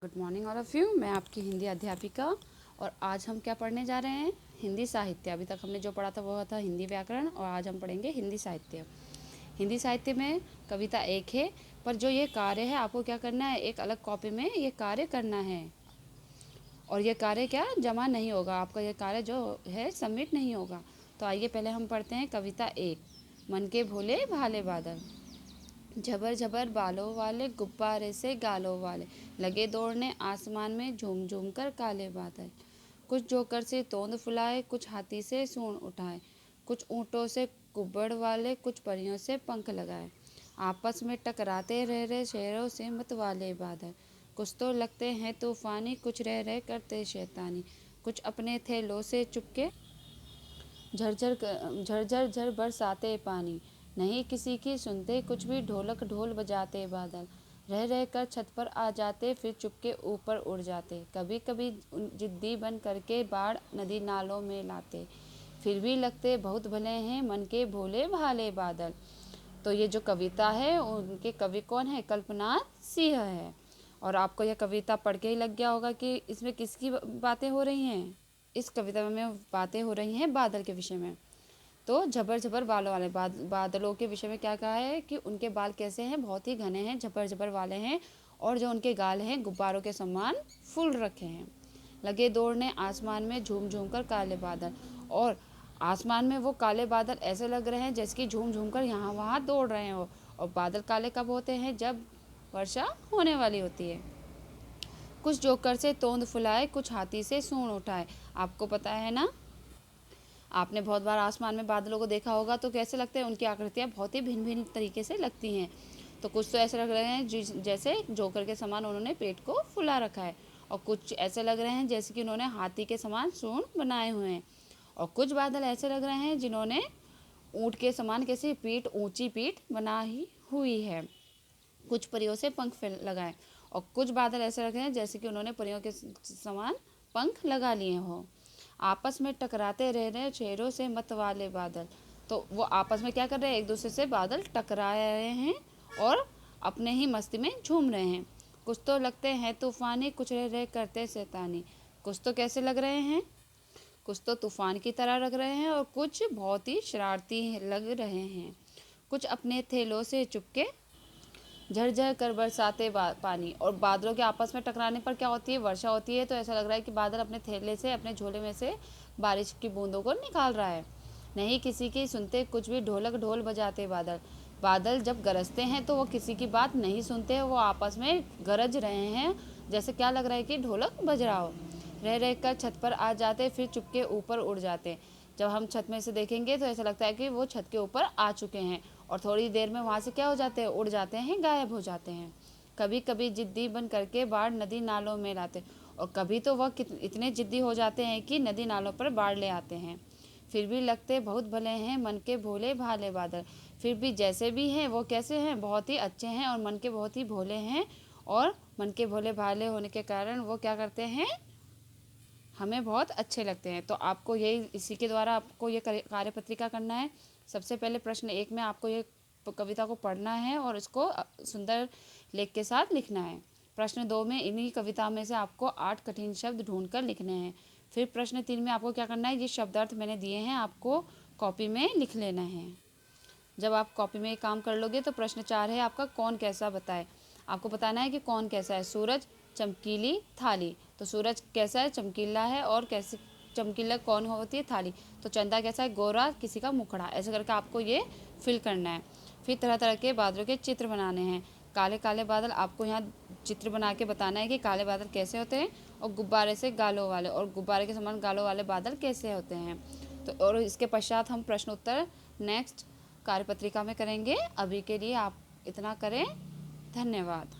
Good morning all of you. मैं आपकी हिंदी अध्यापिका और आज हम क्या पढ़ने जा रहे हैं? हिंदी साहित्य। अभी तक हमने जो पढ़ा था वो था हिंदी व्याकरण और आज हम पढ़ेंगे हिंदी साहित्य। हिंदी साहित्य में कविता एक है, पर जो ये कार्य है आपको क्या करना है, एक अलग कॉपी में ये कार्य करना है और ये कार्य क्या जमा नहीं होगा, आपका ये कार्य जो है सबमिट नहीं होगा। तो आइए पहले हम पढ़ते हैं कविता एक। मन के भोले भाले बादल, झबर झबर बालों वाले गुब्बारे से गालों वाले, लगे दौड़ने आसमान में झूम झूम कर काले बादल। कुछ जोकर से तोंद फुलाए, कुछ हाथी से सूंड उठाए, कुछ ऊँटों से कुब्बड़ वाले, कुछ परियों से पंख लगाए। आपस में टकराते रह रहे शहरों से मत वाले बादल, कुछ तो लगते हैं तूफानी, कुछ रह रहे करते शैतानी, कुछ अपने थे लो से चुपके झरझर झरझर झर बरसाते पानी, नहीं किसी की सुनते कुछ भी ढोलक ढोल बजाते बादल, रह रह कर छत पर आ जाते फिर चुपके ऊपर उड़ जाते, कभी कभी जिद्दी बन करके बाढ़ नदी नालों में लाते, फिर भी लगते बहुत भले हैं मन के भोले भाले बादल। तो ये जो कविता है उनके कवि कौन है? कल्पनाथ सिंह है। और आपको यह कविता पढ़ के ही लग गया होगा कि इसमें किसकी बातें हो रही हैं। इस कविता में बातें हो रही हैं बादल के विषय में। तो झबर झबर बालों वाले बादलों के विषय में क्या कहा है कि उनके बाल कैसे हैं? बहुत ही घने हैं, झबर झबर वाले हैं और जो उनके गाल हैं गुब्बारों के समान फूल रखे हैं। लगे दौड़ने आसमान में झूम झूम कर काले बादल, और आसमान में वो काले बादल ऐसे लग रहे हैं जैसे कि झूम झूम कर यहाँ वहाँ दौड़ रहे हो। और बादल काले कब होते हैं? जब वर्षा होने वाली होती है। कुछ जोकर से तोंद फुलाए, कुछ हाथी से सूंड उठाए। आपको पता है ना, आपने बहुत बार आसमान में बादलों को देखा होगा तो कैसे लगते हैं? उनकी आकृतियाँ बहुत ही भिन्न भिन्न तरीके से लगती हैं। तो कुछ तो ऐसे लग रहे हैं जैसे जोकर के समान उन्होंने पेट को फुला रखा है, और कुछ ऐसे लग रहे हैं जैसे कि उन्होंने हाथी के समान सूंड बनाए हुए हैं, और कुछ बादल ऐसे लग रहे हैं जिन्होंने ऊँट के समान कैसी पीठ, ऊंची पीठ बनाई हुई है। कुछ परियों से पंख लगाए, और कुछ बादल ऐसे लग रहे हैं जैसे कि उन्होंने परियों के समान पंख लगा लिए हों। आपस में टकराते रह रहे चेहरों से मत वाले बादल, तो वो आपस में क्या कर रहे हैं? एक दूसरे से बादल टकरा रहे हैं और अपने ही मस्ती में झूम रहे हैं। कुछ तो लगते हैं तूफानी, कुछ रह रहे करते शैतानी। कुछ तो कैसे लग रहे हैं? कुछ तो तूफान की तरह लग रहे हैं और कुछ बहुत ही शरारती लग रहे हैं। कुछ अपने थैलों से चुपके झरझर कर बरसाते पानी, और बादलों के आपस में टकराने पर क्या होती है? वर्षा होती है। तो ऐसा लग रहा है कि बादल अपने थैले से, अपने झोले में से बारिश की बूंदों को निकाल रहा है। नहीं किसी की सुनते कुछ भी ढोलक ढोल बजाते बादल, बादल जब गरजते हैं तो वो किसी की बात नहीं सुनते, वो आपस में गरज रहे हैं जैसे क्या लग रहा है कि ढोलक बज रहा हो। रह रह कर छत पर आ जाते फिर चुपके ऊपर उड़ जाते। जब हम छत में से देखेंगे तो ऐसा लगता है कि वो छत के ऊपर आ चुके हैं और थोड़ी देर में वहाँ से क्या हो जाते हैं? उड़ जाते हैं, गायब हो जाते हैं। कभी कभी जिद्दी बन करके बाढ़ नदी नालों में लाते, और कभी तो वह इतने जिद्दी हो जाते हैं कि नदी नालों पर बाढ़ ले आते हैं। फिर भी लगते बहुत भले हैं मन के भोले भाले बादल, फिर भी जैसे भी हैं वो कैसे हैं? बहुत ही अच्छे हैं और मन के बहुत ही भोले हैं, और मन के भोले भाले होने के कारण वो क्या करते हैं? हमें बहुत अच्छे लगते हैं। तो आपको यही, इसी के द्वारा आपको ये कार्यपत्रिका करना है। सबसे पहले प्रश्न एक में आपको ये कविता को पढ़ना है और इसको सुंदर लेख के साथ लिखना है। प्रश्न 2 में इन्हीं कविता में से आपको 8 कठिन शब्द ढूंढकर लिखने हैं। फिर प्रश्न 3 में आपको क्या करना है? ये शब्दार्थ मैंने दिए हैं, आपको कॉपी में लिख लेना है। जब आप कॉपी में काम कर लोगे तो प्रश्न 4 है आपका, कौन कैसा बताए। आपको बताना है कि कौन कैसा है। सूरज, चमकीली थाली, तो सूरज कैसा है? चमकीला है। और कैसे चमकीला कौन होती है? थाली। तो चंदा कैसा है? गोरा, किसी का मुखड़ा। ऐसे करके आपको ये फिल करना है। फिर तरह तरह के बादलों के चित्र बनाने हैं। काले काले बादल, आपको यहाँ चित्र बना के बताना है कि काले बादल कैसे होते हैं, और गुब्बारे से गालों वाले, और गुब्बारे के समान गालों वाले बादल कैसे होते हैं। तो और इसके पश्चात हम प्रश्न उत्तर नेक्स्ट कार्यपत्रिका में करेंगे। अभी के लिए आप इतना करें। धन्यवाद।